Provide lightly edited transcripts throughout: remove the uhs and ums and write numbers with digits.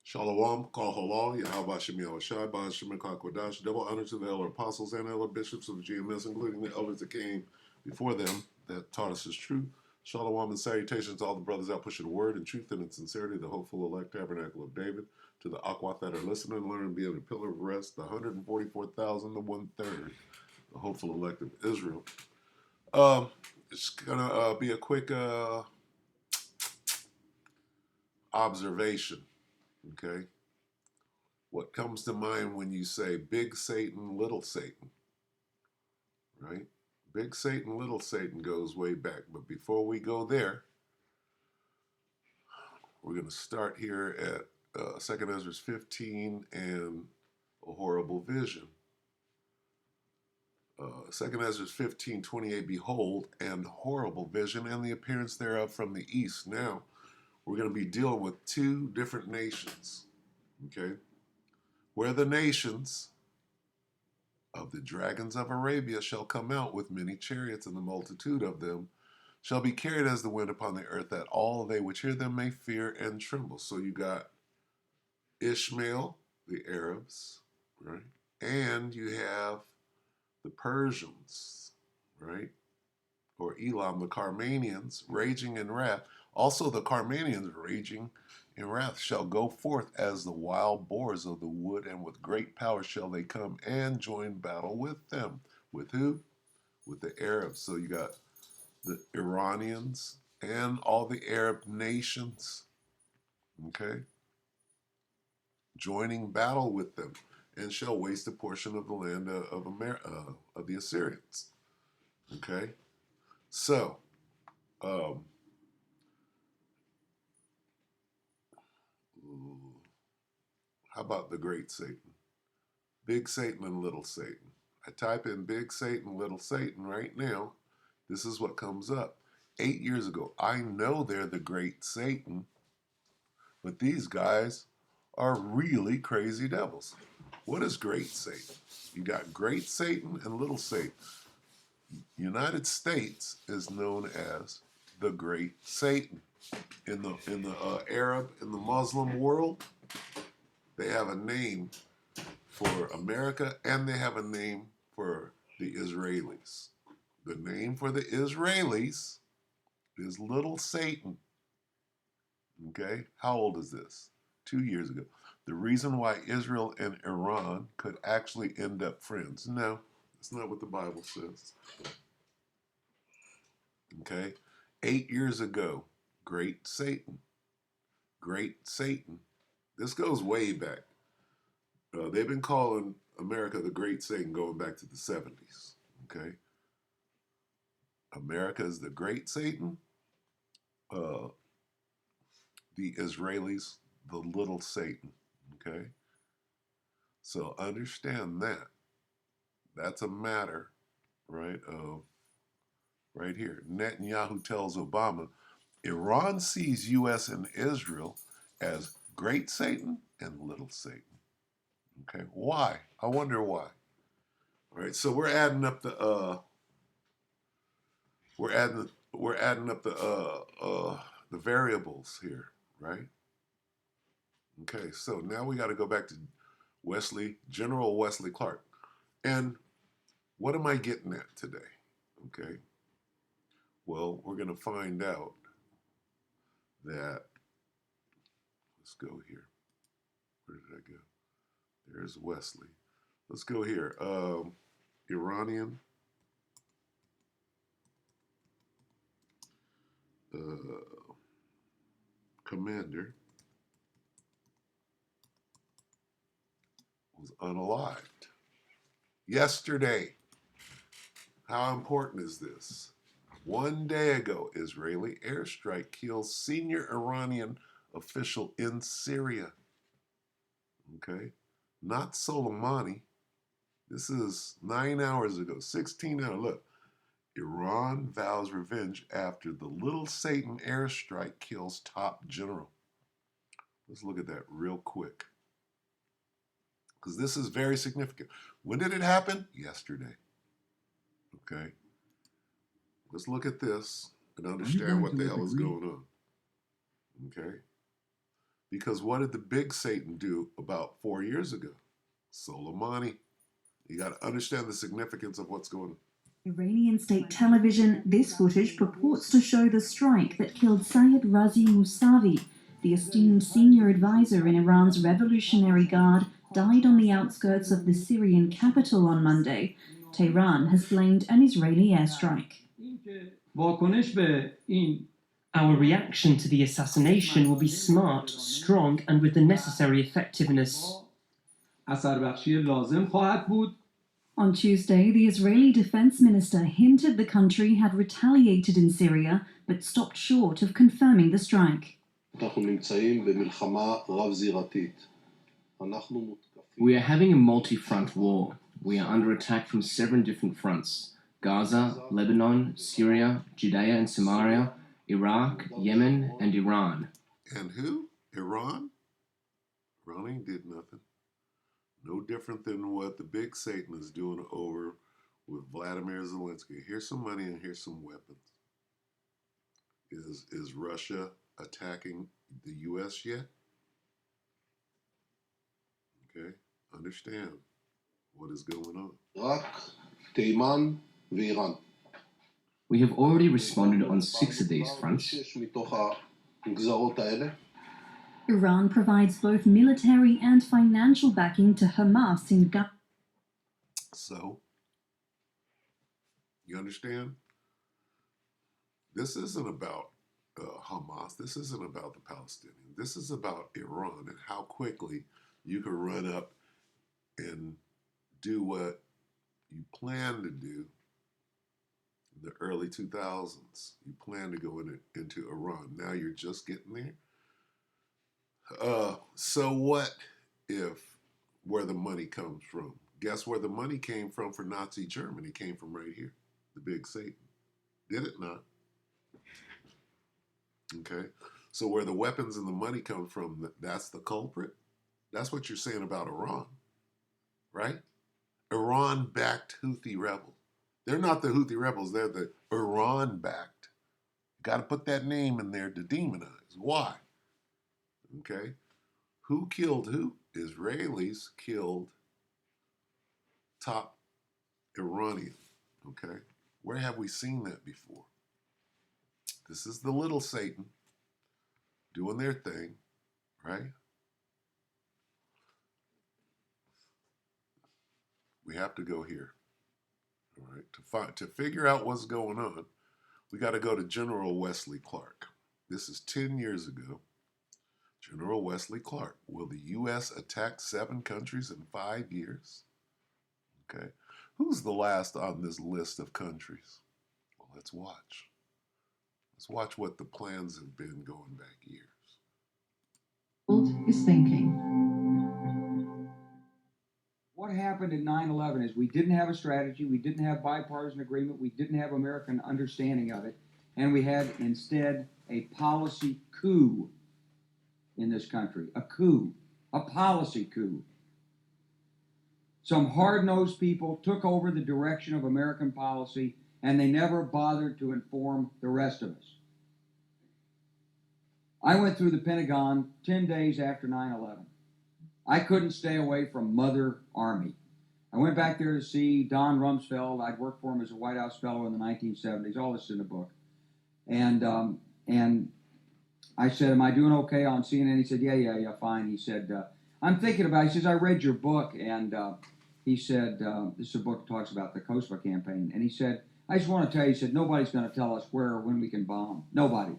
Shalom, Kal Halal, Yahweh Shem Shai, Ba Shem Kodash, double honor to the elder apostles and elder bishops of the GMS, including the elders that came before them that taught us his truth. Shalom and salutations to all the brothers out pushing the word and truth and in sincerity, the hopeful elect tabernacle of David, to the Aquath that are listening and learning, being a pillar of rest, the 144,000, the one-third, the hopeful elect of Israel. It's going to be a quick observation, okay? What comes to mind when you say big Satan, little Satan, right? Big Satan, little Satan goes way back. But before we go there, we're going to start here at 2nd Ezra 15 and a horrible vision. 2nd Ezra 15:28, behold, and horrible vision, and the appearance thereof from the east. Now, we're going to be dealing with two different nations, okay? Where the nations of the dragons of Arabia shall come out with many chariots, and the multitude of them shall be carried as the wind upon the earth, that all they which hear them may fear and tremble. So you got Ishmael, the Arabs, right? And you have the Persians, right? Or Elam, the Carmanians, raging in wrath. Also the Carmanians raging in wrath shall go forth as the wild boars of the wood, and with great power shall they come and join battle with them. With who? With the Arabs. So you got the Iranians and all the Arab nations, okay, joining battle with them, and shall waste a portion of the land of the Assyrians. Okay, so um, how about the great Satan? Big Satan and little Satan. I type in big Satan, little Satan right now. This is what comes up. 8 years ago, I know they're the great Satan, but these guys are really crazy devils. What is great Satan? You got great Satan and little Satan. United States is known as the great Satan. In the Arab and the Muslim world, they have a name for America, and they have a name for the Israelis. The name for the Israelis is Little Satan. Okay? How old is this? 2 years ago. The reason why Israel and Iran could actually end up friends. No, that's not what the Bible says. Okay? 8 years ago, Great Satan. Great Satan. This goes way back. They've been calling America the Great Satan going back to the 70s. Okay? America is the Great Satan. Uh, the Israelis, the Little Satan. Okay? So understand that. That's a matter, right, of right here. Netanyahu tells Obama, Iran sees U.S. and Israel as great Satan and little Satan. Okay, why? I wonder why. All right, so we're adding up the variables here, right? Okay, so now we got to go back to General Wesley Clark. And what am I getting at today? Okay, well, we're going to find out that, let's go here. Where did I go? There's Wesley. Let's go here. Iranian commander was unalived yesterday. How important is this? 1 day ago, Israeli airstrike kills senior Iranian official in Syria. Okay? Not Soleimani. This is 9 hours ago, 16 hours. Look, Iran vows revenge after the Little Satan airstrike kills top general. Let's look at that real quick, because this is very significant. When did it happen? Yesterday. Okay? Let's look at this and understand what the hell is going on. Okay? Because what did the big Satan do about 4 years ago? Soleimani. You got to understand the significance of what's going on. Iranian state television, this footage purports to show the strike that killed Sayed Razi Mousavi, the esteemed senior advisor in Iran's Revolutionary Guard, died on the outskirts of the Syrian capital on Monday. Tehran has blamed an Israeli airstrike. Our reaction to the assassination will be smart, strong, and with the necessary effectiveness. On Tuesday, the Israeli defense minister hinted the country had retaliated in Syria, but stopped short of confirming the strike. We are having a multi-front war. We are under attack from 7 different fronts: Gaza, Lebanon, Syria, Judea and Samaria, Iraq, Yemen, and Iran. And who? Iran? Iran ain't did nothing. No different than what the big Satan is doing over with Vladimir Zelensky. Here's some money and here's some weapons. Is Russia attacking the U.S. yet? Okay, understand what is going on. We have already responded on 6 of these fronts. Iran provides both military and financial backing to Hamas in Gaza. So, you understand? This isn't about Hamas. This isn't about the Palestinians. This is about Iran and how quickly you can run up and do what you plan to do in the early 2000s. You plan to go into Iran. Now you're just getting there. So what if where the money comes from? Guess where the money came from for Nazi Germany? Came from right here, the big Satan. Did it not? Okay. So where the weapons and the money come from, that's the culprit? That's what you're saying about Iran, right? Iran-backed Houthi rebels. They're not the Houthi rebels. They're the Iran-backed. You got to put that name in there to demonize. Why? Okay. Who killed who? Israelis killed top Iranian. Okay. Where have we seen that before? This is the little Satan doing their thing, right? We have to go here. All right. To figure out what's going on, we got to go to General Wesley Clark. This is 10 years ago. General Wesley Clark. Will the U.S. attack 7 countries in 5 years? Okay. Who's the last on this list of countries? Well, let's watch. Let's watch what the plans have been going back years. Is thinking. What happened in 9/11 is we didn't have a strategy, we didn't have bipartisan agreement, we didn't have American understanding of it, and we had instead a policy coup in this country. A coup. A policy coup. Some hard-nosed people took over the direction of American policy, and they never bothered to inform the rest of us. I went through the Pentagon 10 days after 9/11. I couldn't stay away from Mother Army. I went back there to see Don Rumsfeld. I'd worked for him as a White House fellow in the 1970s. All this is in the book. And I said, am I doing okay on CNN? He said, yeah, fine. He said, I'm thinking about it. He says, I read your book. And he said, this is a book that talks about the Kosovo campaign. And he said, I just want to tell you, he said, nobody's going to tell us where or when we can bomb. Nobody.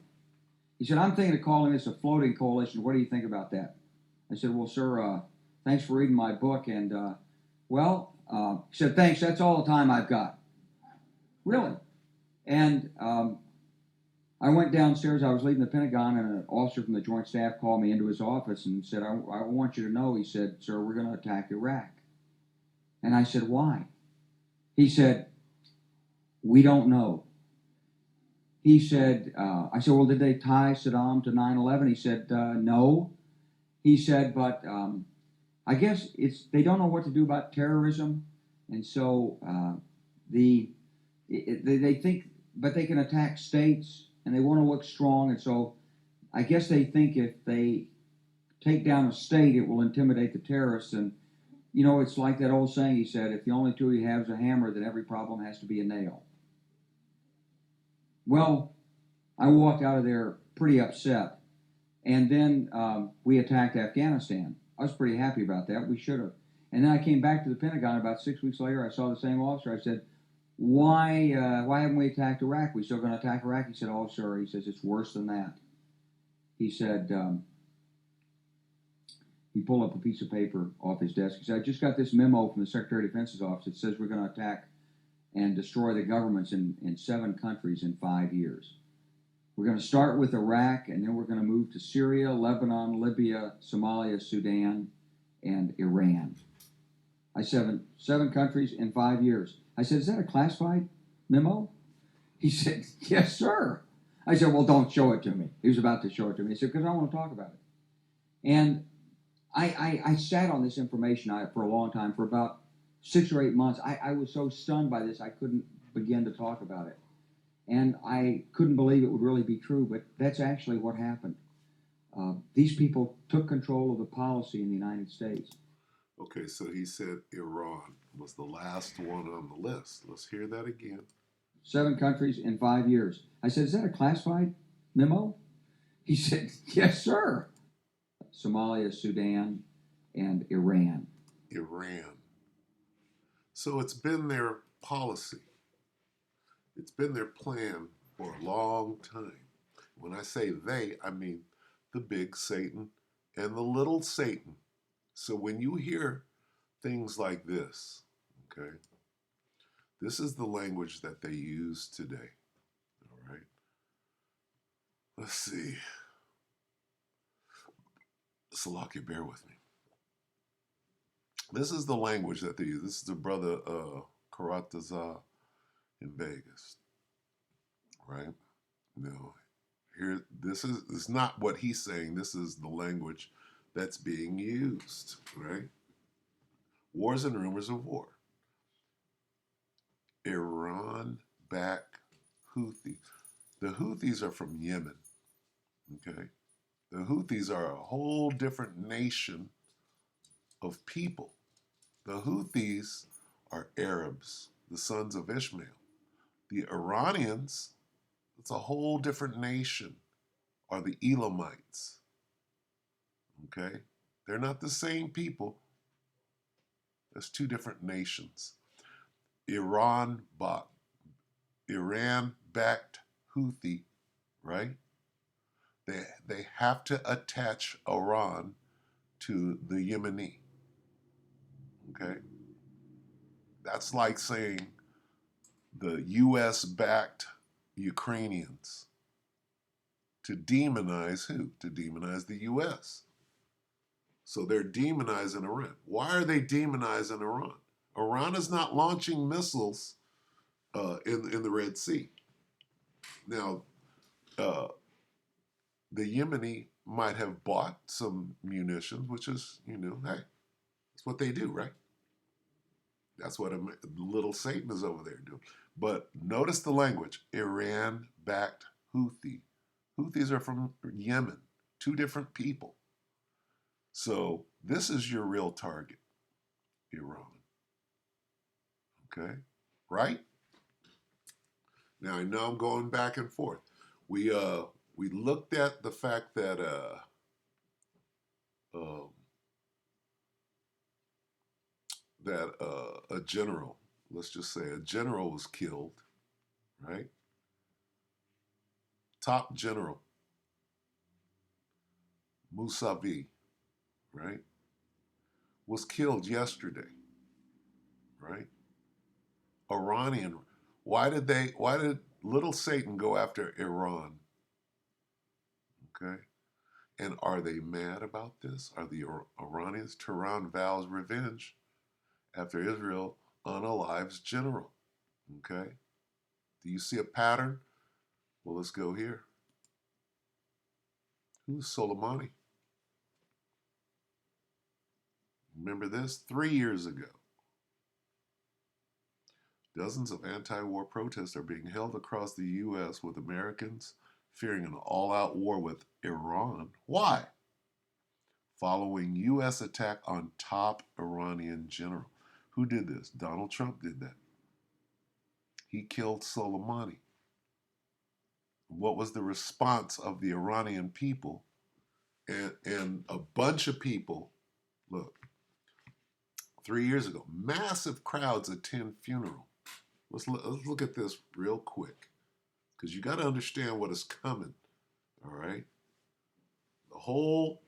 He said, I'm thinking of calling this a floating coalition. What do you think about that? I said, well, sir, thanks for reading my book. And, he said, thanks. That's all the time I've got. Really? And I went downstairs. I was leaving the Pentagon, and an officer from the Joint Staff called me into his office and said, I want you to know, he said, sir, we're going to attack Iraq. And I said, why? He said, we don't know. He said, I said, well, did they tie Saddam to 9/11? He said, no. He said, but I guess they don't know what to do about terrorism, and so they think, but they can attack states, and they want to look strong, and so I guess they think if they take down a state, it will intimidate the terrorists. And, you know, it's like that old saying he said, if the only tool you have is a hammer, then every problem has to be a nail. Well, I walked out of there pretty upset. And then we attacked Afghanistan. I was pretty happy about that. We should have. And then I came back to the Pentagon about 6 weeks later. I saw the same officer. I said, why haven't we attacked Iraq? We still going to attack Iraq? He said, oh, sir. He says, it's worse than that. He said, he pulled up a piece of paper off his desk. He said, I just got this memo from the Secretary of Defense's office. It says we're going to attack and destroy the governments in 7 countries in 5 years. We're going to start with Iraq, and then we're going to move to Syria, Lebanon, Libya, Somalia, Sudan, and Iran. I said, 7 countries in 5 years. I said, is that a classified memo? He said, yes, sir. I said, well, don't show it to me. He was about to show it to me. He said, because I want to talk about it. And I sat on this information for a long time, for about 6 or 8 months. I was so stunned by this, I couldn't begin to talk about it. And I couldn't believe it would really be true, but that's actually what happened. These people took control of the policy in the United States. Okay, so he said Iran was the last one on the list. Let's hear that again. 7 countries in 5 years. I said, is that a classified memo? He said, yes, sir. Somalia, Sudan, and Iran. Iran. So it's been their policy. It's been their plan for a long time. When I say they, I mean the big Satan and the little Satan. So when you hear things like this, okay, this is the language that they use today. All right. Let's see. Salakia, bear with me. This is the language that they use. This is the brother Karataza in Vegas, right? No, here this is not what he's saying. This is the language that's being used, right? Wars and rumors of war. Iran-backed Houthis. The Houthis are from Yemen, okay? The Houthis are a whole different nation of people. The Houthis are Arabs, the sons of Ishmael. The Iranians, it's a whole different nation, are the Elamites. Okay? They're not the same people. There's 2 different nations. Iran-backed Houthi, right? They have to attach Iran to the Yemeni. Okay? That's like saying the U.S.-backed Ukrainians. To demonize who? To demonize the U.S. So they're demonizing Iran. Why are they demonizing Iran? Iran is not launching missiles in the Red Sea. Now, the Yemeni might have bought some munitions, which is, hey, that's what they do, right? That's what little Satan is over there doing. But notice the language, Iran-backed Houthi. Houthis are from Yemen, 2 different people. So this is your real target, Iran. Okay, right? Now I know I'm going back and forth. We looked at the fact that a general, let's just say a general was killed, right? Top general, Musavi, right, was killed yesterday, right? Iranian. Why did little Satan go after Iran? Okay. And are they mad about this? Are the Iranians? Tehran vows revenge after Israel unalives general. Okay. Do you see a pattern? Well, let's go here. Who's Soleimani? Remember this? 3 years ago. Dozens of anti-war protests are being held across the U.S. with Americans fearing an all-out war with Iran. Why? following U.S. attack on top Iranian general. Who did this? Donald Trump did that. He killed Soleimani. What was the response of the Iranian people? And a bunch of people, look, 3 years ago, massive crowds attend funeral. Let's look at this real quick, because you got to understand what is coming, all right? The whole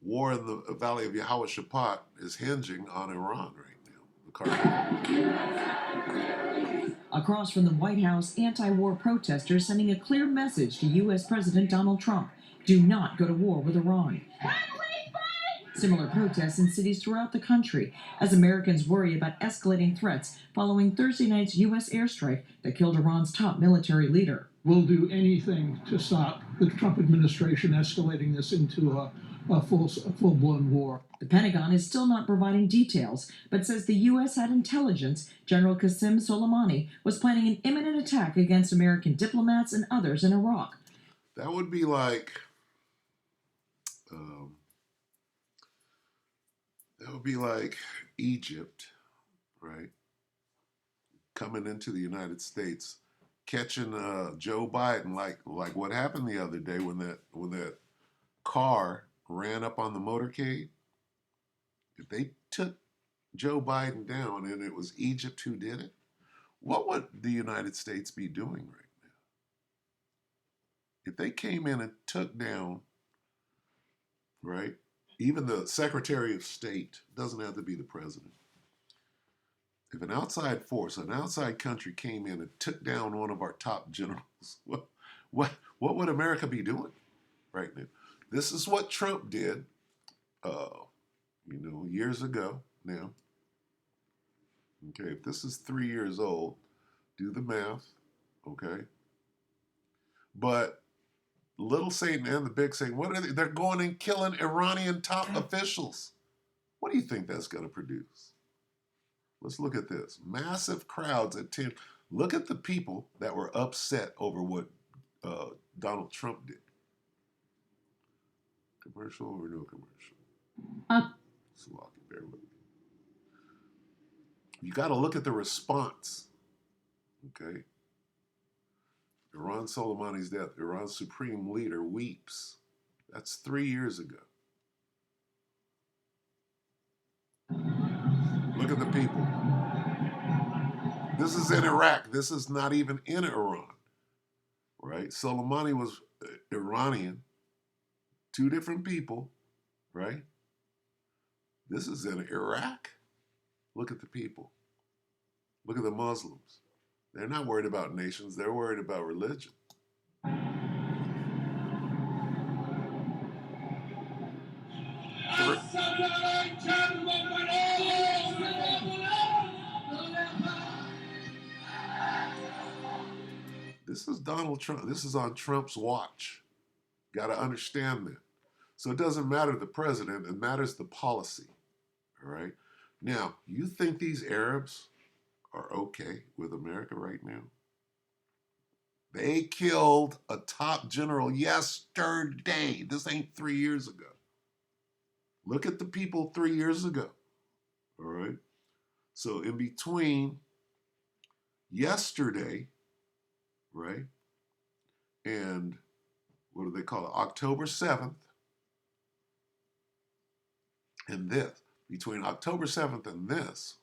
war in the Valley of Yehoshaphat is hinging on Iran right now. The Carmanians. Across from the White House, anti-war protesters sending a clear message to U.S. President Donald Trump. Do not go to war with Iran. Similar protests in cities throughout the country as Americans worry about escalating threats following Thursday night's U.S. airstrike that killed Iran's top military leader. We'll do anything to stop the Trump administration escalating this into a full-blown war. The Pentagon is still not providing details, but says the U.S. had intelligence General Qasem Soleimani was planning an imminent attack against American diplomats and others in Iraq. That would be like, Egypt, right? Coming into the United States, catching Joe Biden, like what happened the other day when that car ran up on the motorcade. If they took Joe Biden down and it was Egypt who did it, what would the United States be doing right now? If they came in and took down, right, even the Secretary of State, doesn't have to be the president. If an outside force, an outside country came in and took down one of our top generals, what would America be doing right now? This is what Trump did, years ago now. Okay, if this is 3 years old, do the math, okay? But little Satan and the big Satan, what are they? They're going and killing Iranian top officials. What do you think that's going to produce? Let's look at this. Massive crowds attend. Look at the people that were upset over what Donald Trump did. Commercial or no commercial? Slocky, bear with me. You got to look at the response. Okay. Iran Soleimani's death. Iran's supreme leader weeps. That's 3 years ago. Look at the people. This is in Iraq. This is not even in Iran, right? Soleimani was Iranian. 2 different people, right? This is in Iraq. Look at the people. Look at the Muslims. They're not worried about nations. They're worried about religion. This is Donald Trump. This is on Trump's watch. Got to understand that. So it doesn't matter the president. It matters the policy. All right? Now, you think these Arabs are okay with America right now? They killed a top general yesterday. This ain't 3 years ago. Look at the people 3 years ago. All right? So in between yesterday, right, and what do they call it? October 7th, and this, between October 7th and this,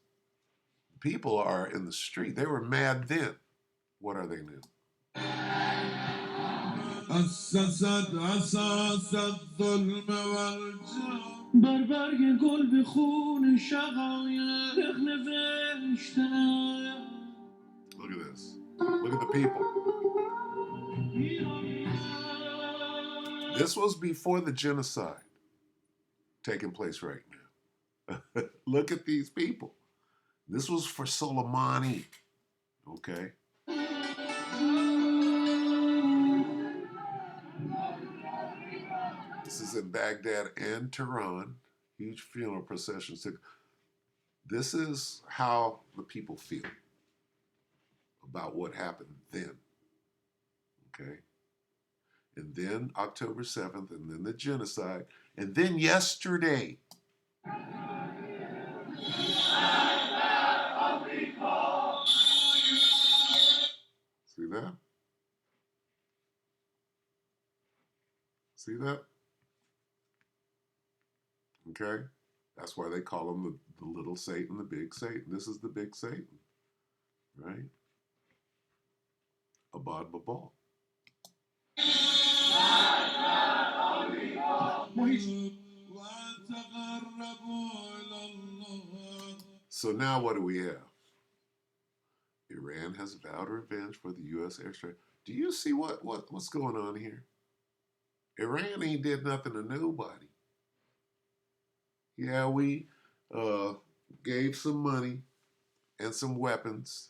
people are in the street. They were mad then. What are they now? Look at this. Look at the people. This was before the genocide taking place right now. Look at these people. This was for Soleimani. Okay? This is in Baghdad and Tehran. Huge funeral processions. This is how the people feel about what happened then. Okay? And then October 7th, and then the genocide. And then yesterday, see that? See that? Okay? That's why they call him the little Satan, the big Satan. This is the big Satan, right? Abad Babal. So now what do we have? Iran has vowed revenge for the U.S. airstrike. Do you see what's going on here? Iran ain't did nothing to nobody. Yeah, we gave some money and some weapons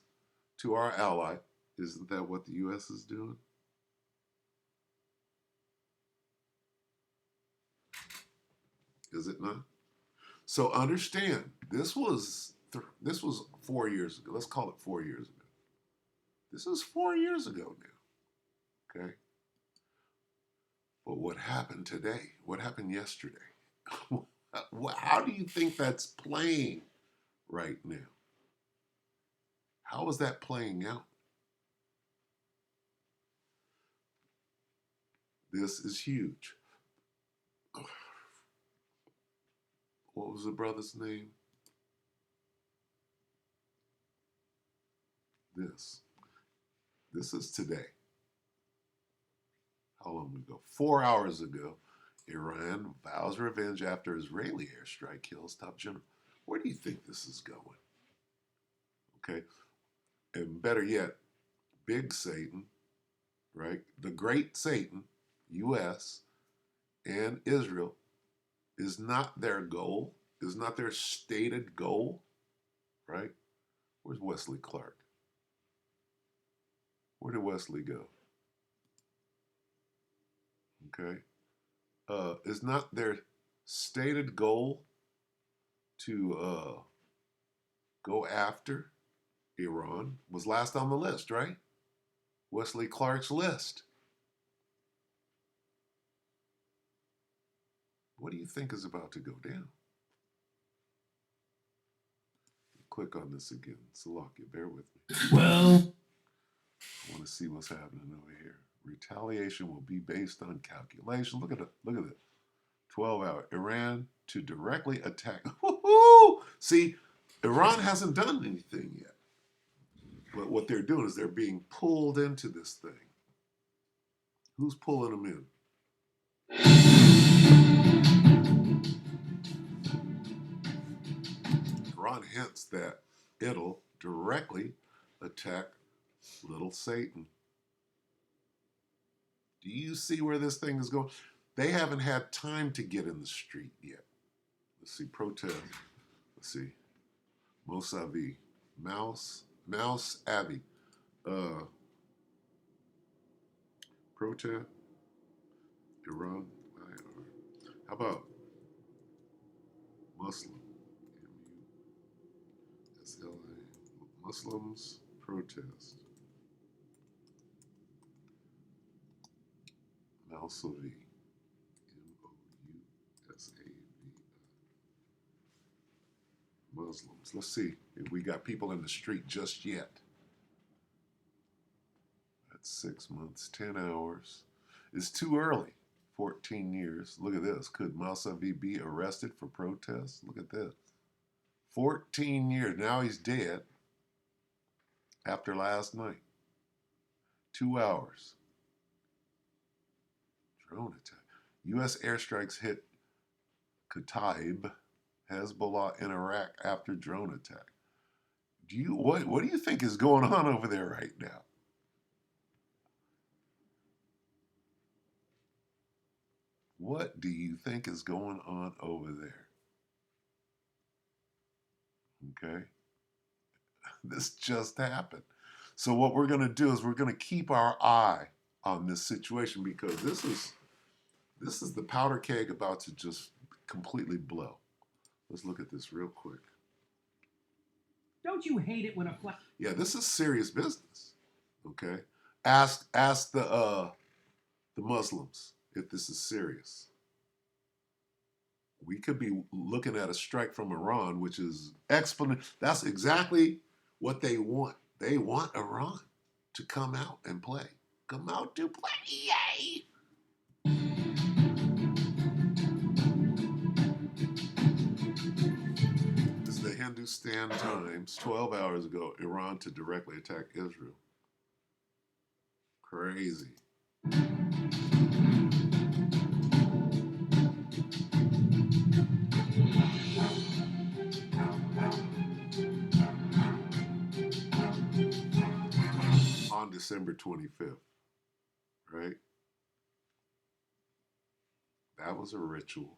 to our ally. Isn't that what the U.S. is doing? Is it not? So understand, this was 4 years ago. Let's call it 4 years ago. This is 4 years ago now. Okay. But what happened today? What happened yesterday? How do you think that's playing right now? How is that playing out? This is huge. What was the brother's name? This is today. How long ago? 4 hours ago, Iran vows revenge after Israeli airstrike kills top general. Where do you think this is going? Okay. And better yet, big Satan, right? The great Satan, U.S. and Israel, is not their goal, is not their stated goal, right? Where's Wesley Clark? Where did Wesley go? Okay. Is not their stated goal to go after Iran? Was last on the list, right? Wesley Clark's list. What do you think is about to go down? Click on this again. Salakia, bear with me. Well, I want to see what's happening over here. Retaliation will be based on calculation. Look at it. Look at it. 12-hour. Iran to directly attack. Woo-hoo! See, Iran hasn't done anything yet. But what they're doing is they're being pulled into this thing. Who's pulling them in? Iran hints that it'll directly attack little Satan. Do you see where this thing is going? They haven't had time to get in the street yet. Let's see, protest. Let's see. Mosavi. Mouse Abbey. Protest. Iran. How about Muslim? M-U-S-L-A. Muslims protest. Mousavi. M-O-U-S-A-V. Muslims. Let's see if we got people in the street just yet. That's 6 months, 10 hours. It's too early. 14 years. Look at this. Could Mousavi be arrested for protest? Look at this. 14 years. Now he's dead after last night. 2 hours. Drone attack. U.S. airstrikes hit Kataib, Hezbollah in Iraq after drone attack. What do you think is going on over there right now? What do you think is going on over there? Okay. This just happened. So what we're going to do is we're going to keep our eye on this situation because this is the powder keg about to just completely blow. Let's look at this real quick. Don't you hate it when a flag? Yeah, this is serious business. Okay. Ask the Muslims if this is serious. we could be looking at a strike from Iran, which is exponent. That's exactly what they want. They want Iran to come out and play. Come out to play. Yay! This is the Hindustan Times. 12 hours ago, Iran to directly attack Israel. Crazy. On December 25th, right? That was a ritual.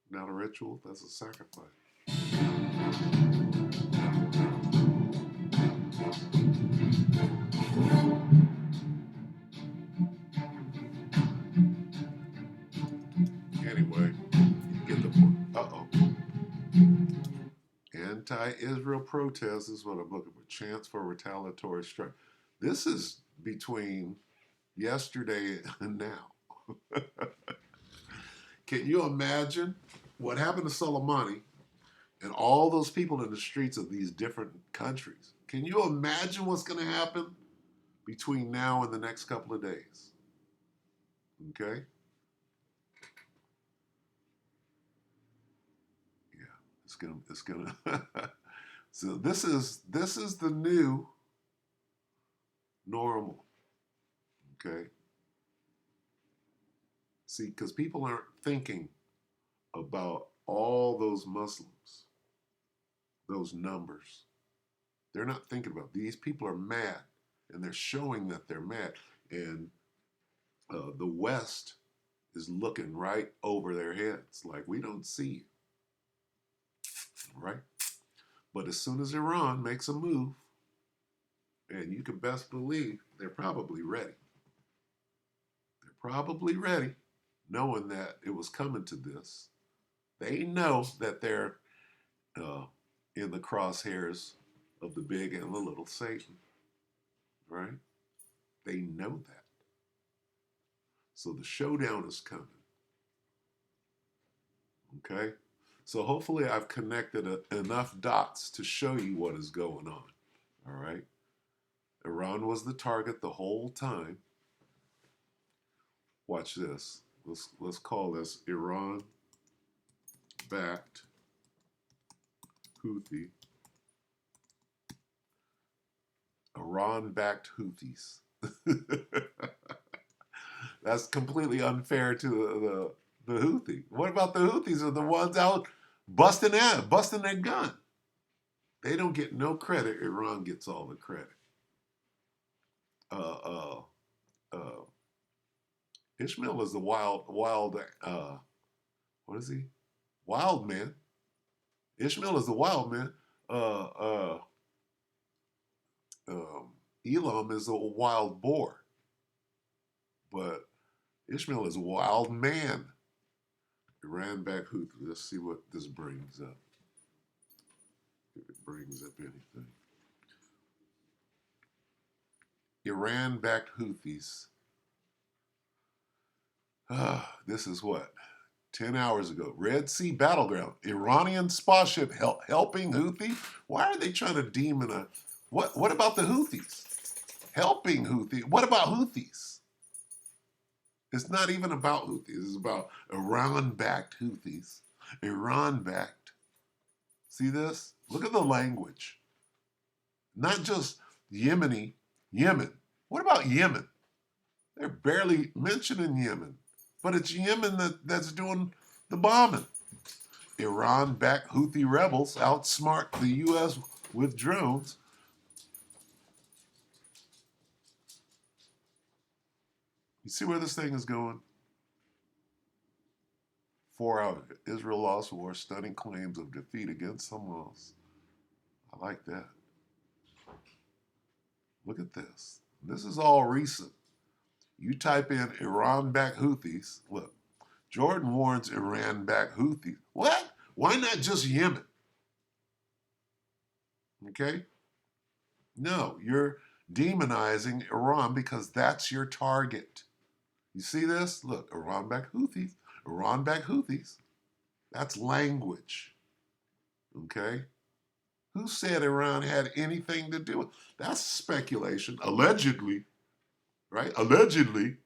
Not a ritual, that's a sacrifice. Anyway, you get the point. Uh-oh. Anti-Israel protests is what I'm looking for. Chance for retaliatory strike. This is between yesterday and now. Can you imagine what happened to Soleimani and all those people in the streets of these different countries? Can you imagine what's going to happen between now and the next couple of days? Okay? Yeah, it's gonna So this is the new normal. Okay? See, because people aren't thinking about all those Muslims, those numbers. They're not thinking about these people are mad, and they're showing that they're mad. And the West is looking right over their heads like, we don't see you. Right? But as soon as Iran makes a move, and you can best believe they're probably ready. They're probably ready, knowing that it was coming to this. They know that they're in the crosshairs of the big and the little Satan. Right? They know that. So the showdown is coming. Okay? So hopefully I've connected enough dots to show you what is going on. All right? Iran was the target the whole time. Watch this. Let's call this Iran-backed Houthi. Iran-backed Houthis. That's completely unfair to the Houthi. What about the Houthis? Are the ones out busting their gun. They don't get no credit. Iran gets all the credit. Ishmael is the wild, what is he? Wild man. Ishmael is the wild man. Elam is a wild boar. But Ishmael is a wild man. Iran back Houthi. Let's see what this brings up. If it brings up anything. Iran-backed Houthis. This is what? 10 hours ago. Red Sea battleground. Iranian spy ship helping Houthi? Why are they trying to demonize? What about the Houthis? Helping Houthi? What about Houthis? It's not even about Houthis. It's about Iran-backed Houthis. Iran-backed. See this? Look at the language. Not just Yemen. What about Yemen? They're barely mentioning Yemen. But it's Yemen that's doing the bombing. Iran-backed Houthi rebels outsmart the U.S. with drones. You see where this thing is going? 4 hours. Israel lost war, stunning claims of defeat against Hamas. I like that. Look at this. This is all recent. You type in Iran-backed Houthis. Look, Jordan warns Iran-backed Houthis. What? Why not just Yemen? Okay? No, you're demonizing Iran because that's your target. You see this? Look, Iran-backed Houthis. Iran-backed Houthis. That's language. Okay? Who said Iran had anything to do with it? That's speculation. Allegedly, right? Allegedly.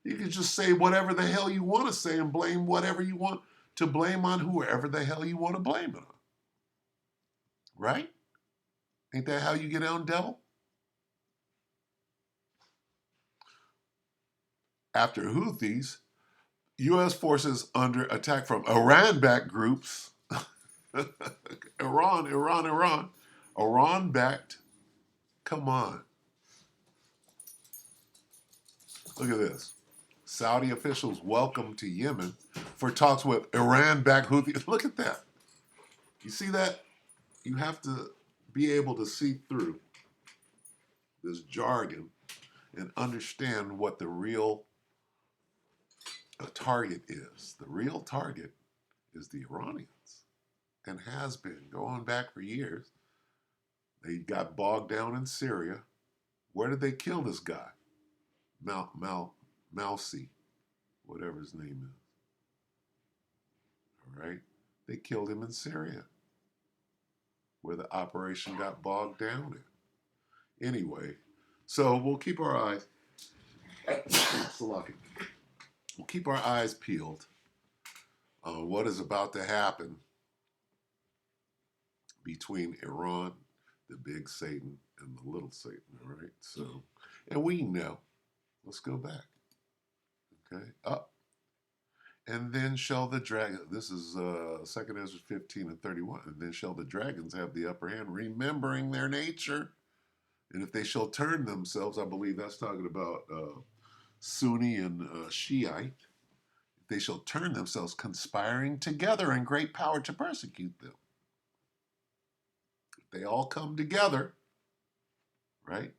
You can just say whatever the hell you want to say and blame whatever you want to blame on whoever the hell you want to blame it on. Right? Ain't that how you get on, devil? After Houthis, U.S. forces under attack from Iran-backed groups. Iran-backed. Come on. Look at this. Saudi officials welcome to Yemen for talks with Iran-backed Houthis. Look at that. You see that? You have to be able to see through this jargon and understand what the real target is. The real target is the Iranians and has been going back for years. They got bogged down in Syria. Where did they kill this guy? Mousy, whatever his name is. All right? They killed him in Syria, where the operation got bogged down in. Anyway, so we'll keep our eyes. We'll keep our eyes peeled on what is about to happen between Iran, the big Satan, and the little Satan. All right. So, and we know. Let's go back. Okay. Up. And then shall the dragon. This is 2 Ezra 15:31. And then shall the dragons have the upper hand, remembering their nature. And if they shall turn themselves, I believe that's talking about Sunni and Shiite. If they shall turn themselves, conspiring together in great power to persecute them. If they all come together, right?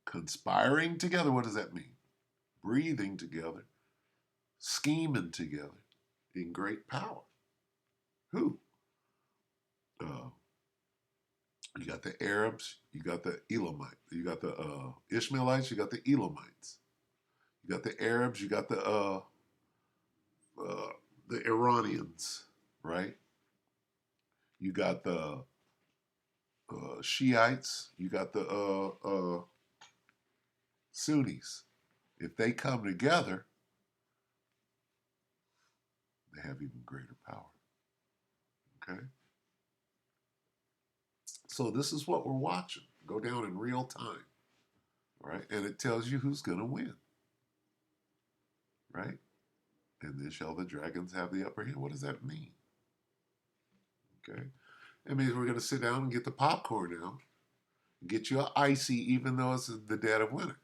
Conspiring together, what does that mean? Breathing together, scheming together in great power. Who? You got the Arabs, you got the Elamites, you got the Ishmaelites, you got the Elamites. You got the Arabs, you got the Iranians, right? You got the Shiites, you got the Sunnis. If they come together, they have even greater power. Okay? So this is what we're watching go down in real time, right? And it tells you who's going to win, right? And then shall the dragons have the upper hand? What does that mean? Okay? It means we're going to sit down and get the popcorn out, get you an icy, even though it's the dead of winter.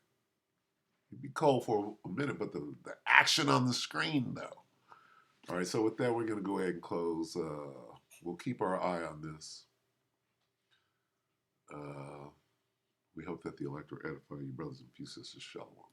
It'd be cold for a minute, but the action on the screen, though. All right, so with that, we're going to go ahead and close. We'll keep our eye on this. We hope that the elect will edify you, brothers and few sisters. Shalom.